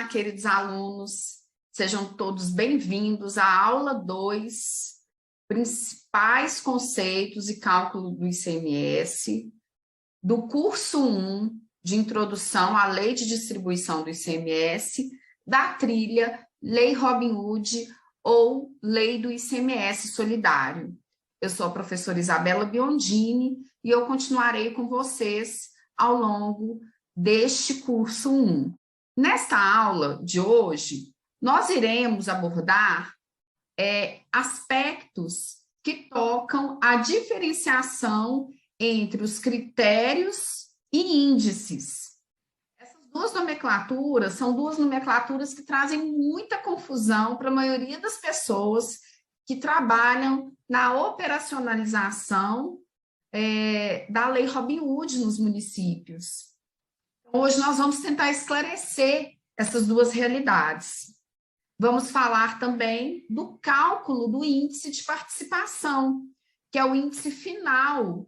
queridos alunos, sejam todos bem-vindos à aula 2, principais conceitos e cálculo do ICMS, do curso 1 de introdução à lei de distribuição do ICMS, da trilha Lei Robin Hood ou Lei do ICMS Solidário. Eu sou a professora Isabela Biondini e eu continuarei com vocês ao longo deste curso 1. Nesta aula de hoje, nós iremos abordar aspectos que tocam a diferenciação entre os critérios e índices. Essas duas nomenclaturas são duas nomenclaturas que trazem muita confusão para a maioria das pessoas que trabalham na operacionalização da Lei Robin Hood nos municípios. Hoje nós vamos tentar esclarecer essas duas realidades. Vamos falar também do cálculo do índice de participação, que é o índice final,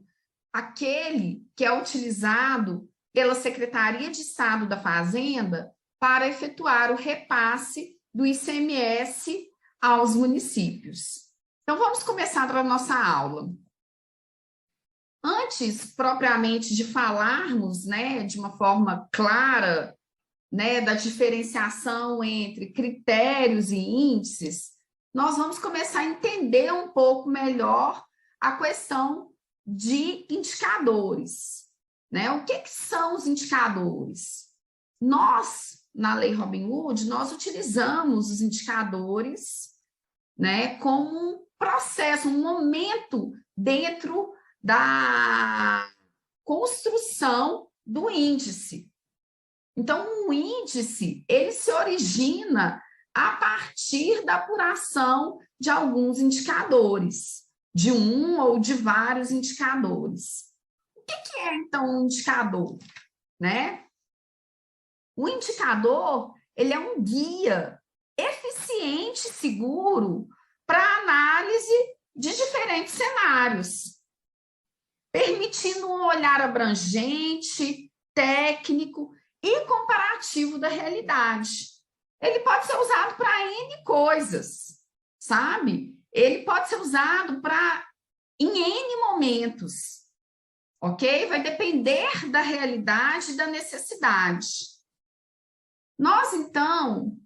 aquele que é utilizado pela Secretaria de Estado da Fazenda para efetuar o repasse do ICMS aos municípios. Então, vamos começar a nossa aula. Antes, propriamente, de falarmos, de uma forma clara, da diferenciação entre critérios e índices, nós vamos começar a entender um pouco melhor a questão de indicadores. O que são os indicadores? Nós, na Lei Robin Hood, nós utilizamos os indicadores como um processo, um momento dentro da construção do índice. Então, o índice, ele se origina a partir da apuração de alguns indicadores, de um ou de vários indicadores. O que é, então, um indicador? O indicador, ele é um guia eficiente e seguro para análise de diferentes cenários, permitindo um olhar abrangente, técnico e comparativo da realidade. Ele pode ser usado para N coisas, sabe? Ele pode ser usado em N momentos, ok? Vai depender da realidade e da necessidade. Nós, então,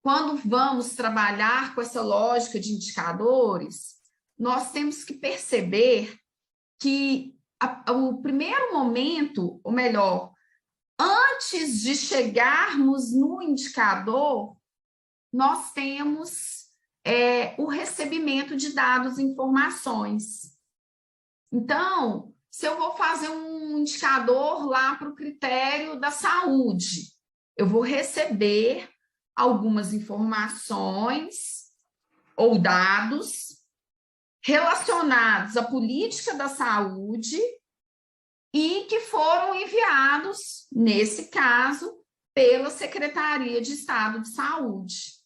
quando vamos trabalhar com essa lógica de indicadores, nós temos que perceber que o primeiro momento, ou melhor, antes de chegarmos no indicador, nós temos o recebimento de dados e informações. Então, se eu vou fazer um indicador lá para o critério da saúde, eu vou receber algumas informações ou dados relacionados à política da saúde e que foram enviados, nesse caso, pela Secretaria de Estado de Saúde.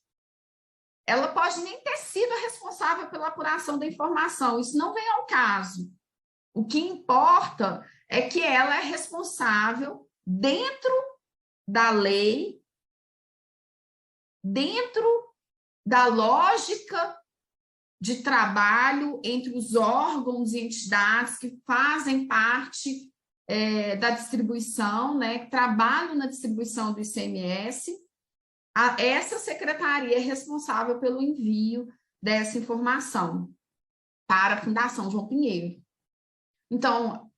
Ela pode nem ter sido a responsável pela apuração da informação, isso não vem ao caso. O que importa é que ela é responsável dentro da lei, dentro da lógica de trabalho entre os órgãos e entidades que fazem parte da distribuição, que trabalham na distribuição do ICMS, essa secretaria é responsável pelo envio dessa informação para a Fundação João Pinheiro. Então,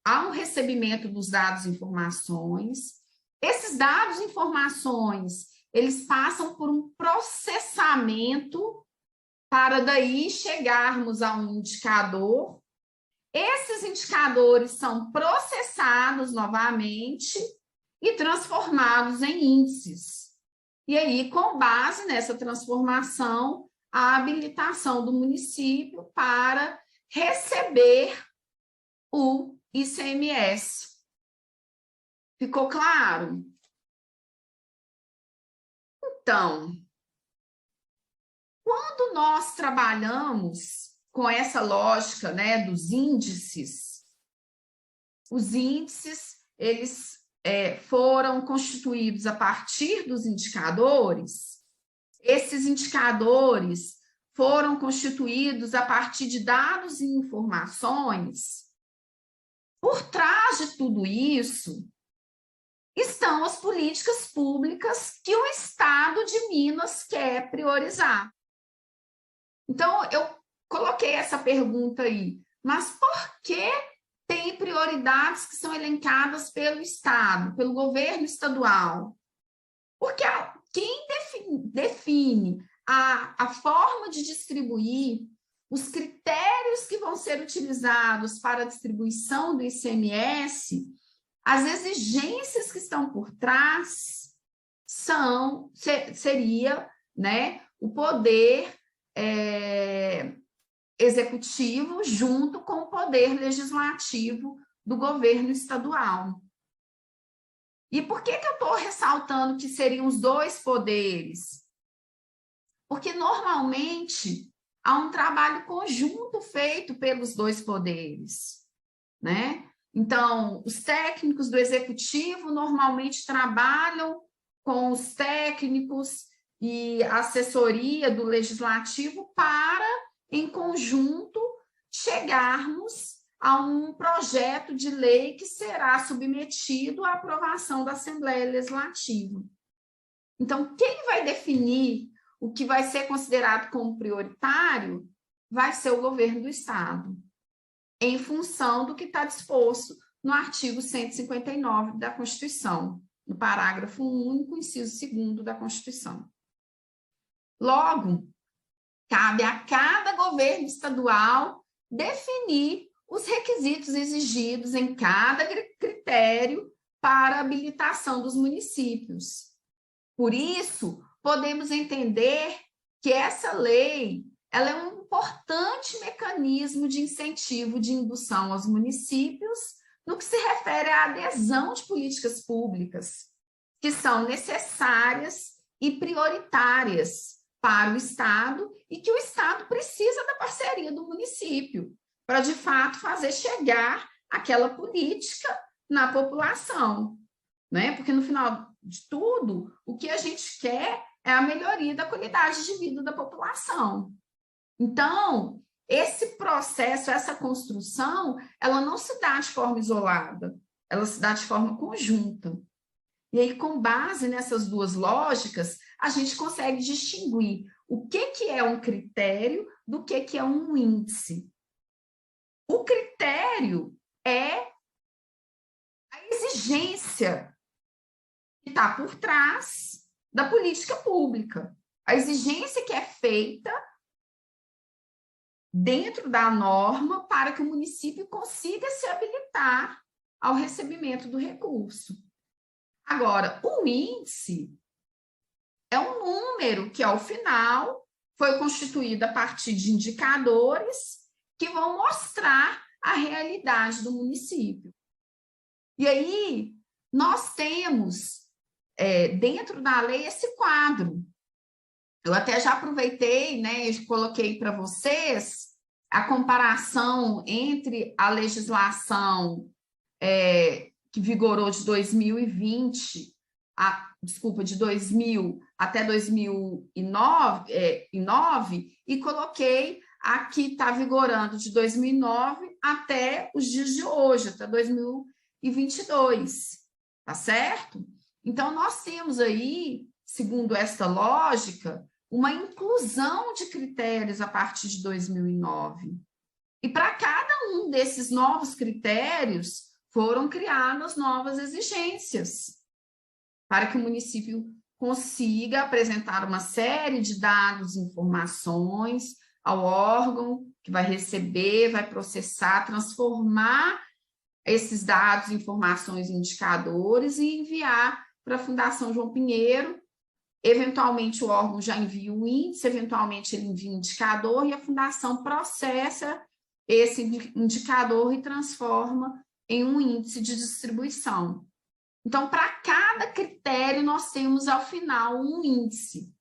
há um recebimento dos dados e informações. Esses dados e informações, eles passam por um processamento para daí chegarmos a um indicador. Esses indicadores são processados novamente e transformados em índices. E aí, com base nessa transformação, a habilitação do município para receber o ICMS. Ficou claro? Então, quando nós trabalhamos com essa lógica dos índices, os índices, eles foram constituídos a partir dos indicadores, esses indicadores foram constituídos a partir de dados e informações. Por trás de tudo isso estão as políticas públicas que o Estado de Minas quer priorizar. Então, eu coloquei essa pergunta aí, mas por que tem prioridades que são elencadas pelo Estado, pelo governo estadual? Porque quem define a forma de distribuir, os critérios que vão ser utilizados para a distribuição do ICMS, as exigências que estão por trás seria, né, o poder executivo junto com o poder legislativo do governo estadual. E por que eu estou ressaltando que seriam os dois poderes? Porque, normalmente, há um trabalho conjunto feito pelos dois poderes, né? Então, os técnicos do executivo normalmente trabalham com os técnicos e assessoria do legislativo para, em conjunto, chegarmos a um projeto de lei que será submetido à aprovação da Assembleia Legislativa. Então, quem vai definir o que vai ser considerado como prioritário vai ser o governo do Estado, em função do que está disposto no artigo 159 da Constituição, no parágrafo único, inciso 2º da Constituição. Logo, cabe a cada governo estadual definir os requisitos exigidos em cada critério para a habilitação dos municípios. Por isso, podemos entender que essa lei ela é um importante mecanismo de incentivo de indução aos municípios no que se refere à adesão de políticas públicas, que são necessárias e prioritárias para o Estado e que o Estado precisa da parceria do município para, de fato, fazer chegar aquela política na população, né? Porque, no final de tudo, o que a gente quer é a melhoria da qualidade de vida da população. Então, esse processo, essa construção, ela não se dá de forma isolada, ela se dá de forma conjunta. E aí, com base nessas duas lógicas, a gente consegue distinguir o que é um critério do que é um índice. O critério é a exigência que está por trás da política pública. A exigência que é feita dentro da norma para que o município consiga se habilitar ao recebimento do recurso. Agora, o índice é um número que, ao final, foi constituído a partir de indicadores que vão mostrar a realidade do município. E aí, nós temos, dentro da lei, esse quadro. Eu até já aproveitei, né, e coloquei para vocês a comparação entre a legislação que vigorou de 2020, de 2000 até 2009, e coloquei a que está vigorando de 2009 até os dias de hoje, até 2022, tá certo? Então, nós temos aí, segundo esta lógica, uma inclusão de critérios a partir de 2009. E para cada um desses novos critérios, foram criadas novas exigências para que o município consiga apresentar uma série de dados e informações ao órgão que vai receber, vai processar, transformar esses dados, informações em indicadores e enviar para a Fundação João Pinheiro. Eventualmente, o órgão já envia o índice, eventualmente ele envia o indicador e a Fundação processa esse indicador e transforma em um índice de distribuição. Então, para cada critério, nós temos, ao final, um índice.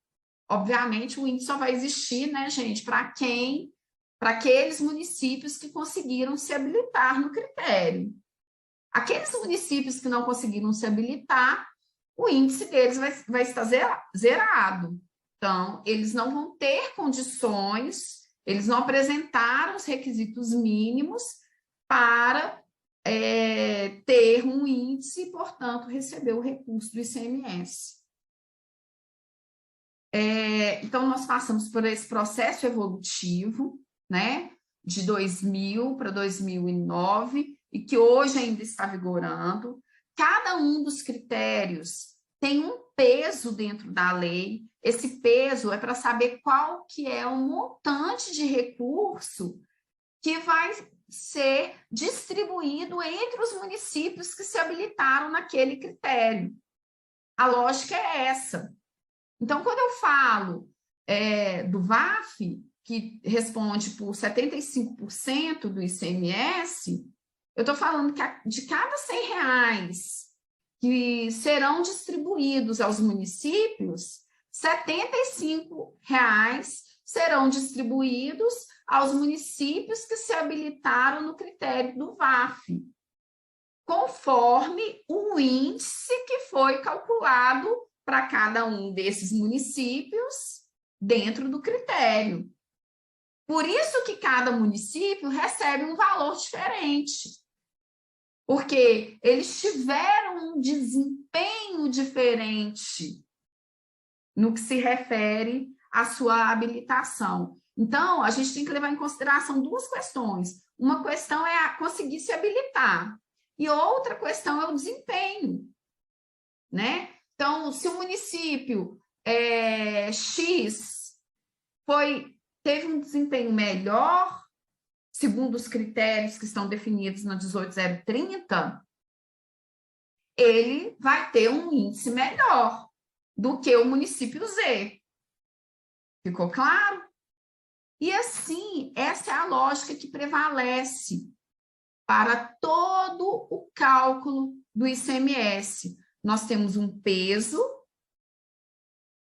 Obviamente, o índice só vai existir, né, gente, para aqueles municípios que conseguiram se habilitar no critério. Aqueles municípios que não conseguiram se habilitar, o índice deles vai estar zerado. Então, eles não vão ter condições, eles não apresentaram os requisitos mínimos para ter um índice e, portanto, receber o recurso do ICMS. Então, nós passamos por esse processo evolutivo, né, de 2000 para 2009, e que hoje ainda está vigorando. Cada um dos critérios tem um peso dentro da lei. Esse peso é para saber qual que é o montante de recurso que vai ser distribuído entre os municípios que se habilitaram naquele critério. A lógica é essa. Então, quando eu falo do VAF, que responde por 75% do ICMS, eu estou falando que de cada R$100 que serão distribuídos aos municípios, R$75 serão distribuídos aos municípios que se habilitaram no critério do VAF, conforme o índice que foi calculado para cada um desses municípios dentro do critério. Por isso que cada município recebe um valor diferente, porque eles tiveram um desempenho diferente no que se refere à sua habilitação. Então, a gente tem que levar em consideração duas questões. Uma questão é conseguir se habilitar, e outra questão é o desempenho, né? Então, se o município X teve um desempenho melhor, segundo os critérios que estão definidos na 18030, ele vai ter um índice melhor do que o município Z. Ficou claro? E assim, essa é a lógica que prevalece para todo o cálculo do ICMS. Nós temos um peso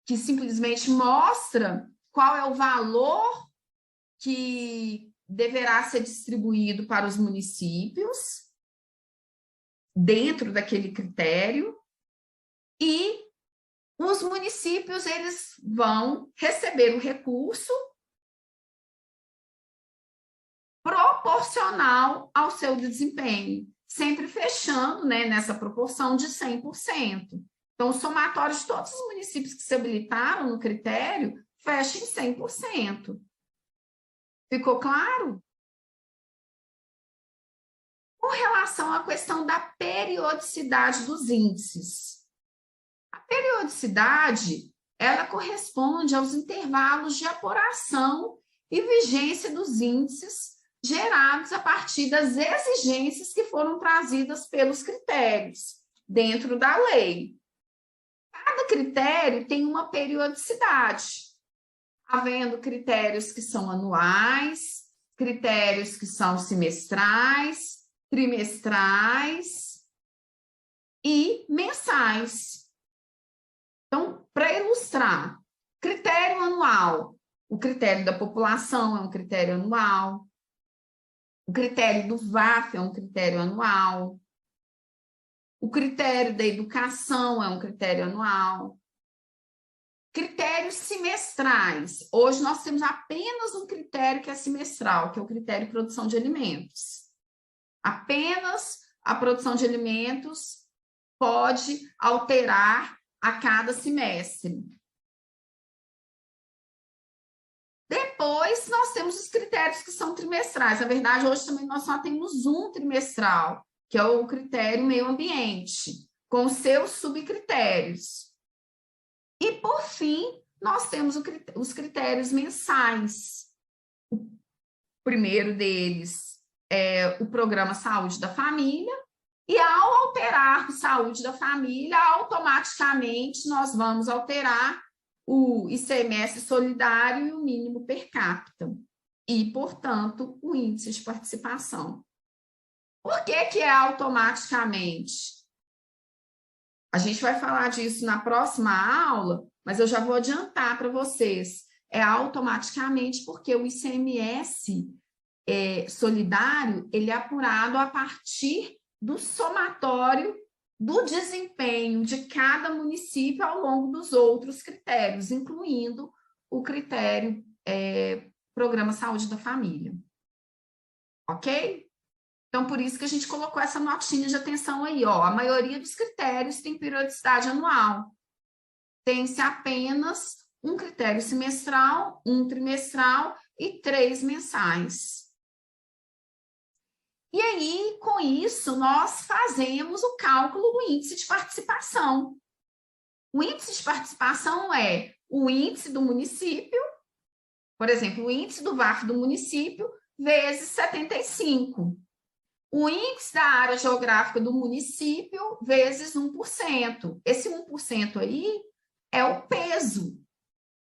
que simplesmente mostra qual é o valor que deverá ser distribuído para os municípios dentro daquele critério, e os municípios eles vão receber o recurso proporcional ao seu desempenho, sempre fechando, né, nessa proporção de 100%. Então, o somatório de todos os municípios que se habilitaram no critério fecha em 100%. Ficou claro? Com relação à questão da periodicidade dos índices. A periodicidade, ela corresponde aos intervalos de apuração e vigência dos índices gerados a partir das exigências que foram trazidas pelos critérios dentro da lei. Cada critério tem uma periodicidade, havendo critérios que são anuais, critérios que são semestrais, trimestrais e mensais. Então, para ilustrar, critério anual, o critério da população é um critério anual, o critério do VAF é um critério anual, o critério da educação é um critério anual. Critérios semestrais. Hoje nós temos apenas um critério que é semestral, que é o critério de produção de alimentos. Apenas a produção de alimentos pode alterar a cada semestre. Depois, nós temos os critérios que são trimestrais. Na verdade, hoje também nós só temos um trimestral, que é o critério meio ambiente, com seus subcritérios. E, por fim, nós temos os critérios mensais. O primeiro deles é o Programa Saúde da Família, e ao alterar o Saúde da Família, automaticamente nós vamos alterar o ICMS solidário e o mínimo per capita, e, portanto, o índice de participação. Por que é automaticamente? A gente vai falar disso na próxima aula, mas eu já vou adiantar para vocês. É automaticamente porque o ICMS solidário ele é apurado a partir do somatório do desempenho de cada município ao longo dos outros critérios, incluindo o critério Programa Saúde da Família. Ok? Então, por isso que a gente colocou essa notinha de atenção aí, ó. A maioria dos critérios tem periodicidade anual. Tem-se apenas um critério semestral, um trimestral e 3 mensais. E aí, com isso, nós fazemos o cálculo do índice de participação. O índice de participação é o índice do município, por exemplo, o índice do VAF do município, vezes 75. O índice da área geográfica do município, vezes 1%. Esse 1% aí é o peso,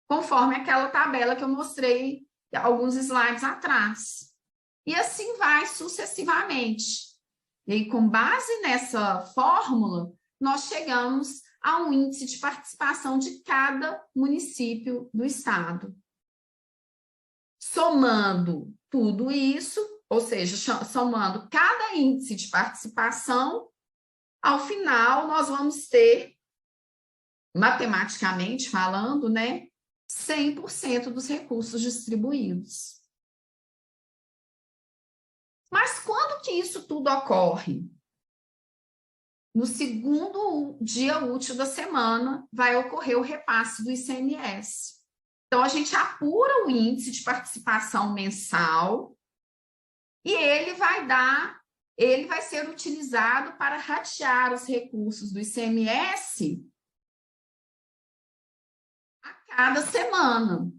conforme aquela tabela que eu mostrei alguns slides atrás. E assim vai sucessivamente. E aí, com base nessa fórmula, nós chegamos a um índice de participação de cada município do estado. Somando tudo isso, ou seja, somando cada índice de participação, ao final nós vamos ter, matematicamente falando, né, 100% dos recursos distribuídos. Mas quando que isso tudo ocorre? No segundo dia útil da semana, vai ocorrer o repasse do ICMS. Então, a gente apura o índice de participação mensal e ele vai ser utilizado para ratear os recursos do ICMS a cada semana.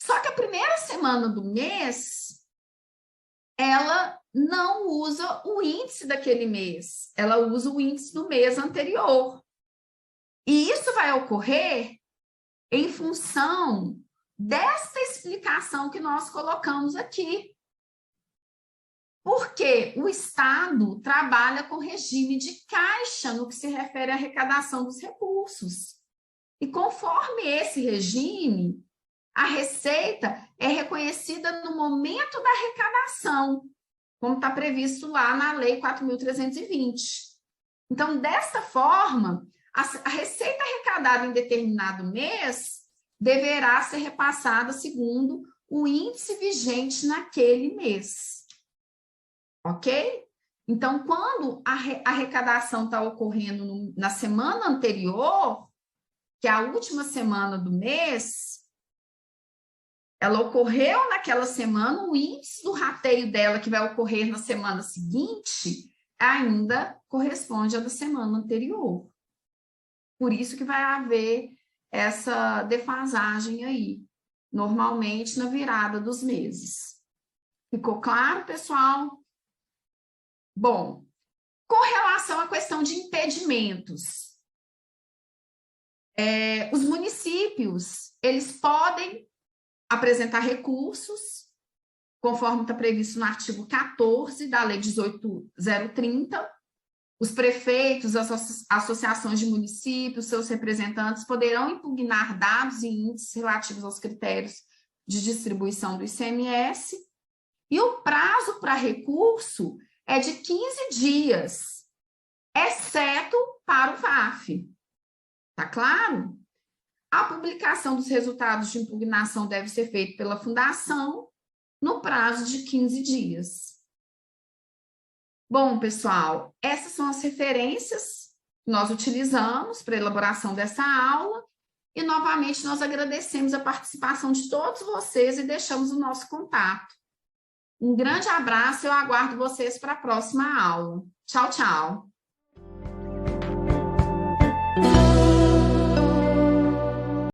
Só que a primeira semana do mês, ela não usa o índice daquele mês, ela usa o índice do mês anterior. E isso vai ocorrer em função desta explicação que nós colocamos aqui. Porque o Estado trabalha com regime de caixa no que se refere à arrecadação dos recursos. E conforme esse regime, a receita é reconhecida no momento da arrecadação, como está previsto lá na Lei 4.320. Então, dessa forma, a receita arrecadada em determinado mês deverá ser repassada segundo o índice vigente naquele mês. Ok? Então, quando a arrecadação está ocorrendo na semana anterior, que é a última semana do mês, ela ocorreu naquela semana, o índice do rateio dela, que vai ocorrer na semana seguinte, ainda corresponde à da semana anterior. Por isso que vai haver essa defasagem aí, normalmente na virada dos meses. Ficou claro, pessoal? Bom, com relação à questão de impedimentos, os municípios, eles podem apresentar recursos, conforme está previsto no artigo 14 da Lei 18.030. Os prefeitos, as associações de municípios, seus representantes poderão impugnar dados e índices relativos aos critérios de distribuição do ICMS. E o prazo para recurso é de 15 dias, exceto para o VAF. Tá claro? A publicação dos resultados de impugnação deve ser feita pela Fundação no prazo de 15 dias. Bom, pessoal, essas são as referências que nós utilizamos para a elaboração dessa aula e, novamente, nós agradecemos a participação de todos vocês e deixamos o nosso contato. Um grande abraço e eu aguardo vocês para a próxima aula. Tchau, tchau!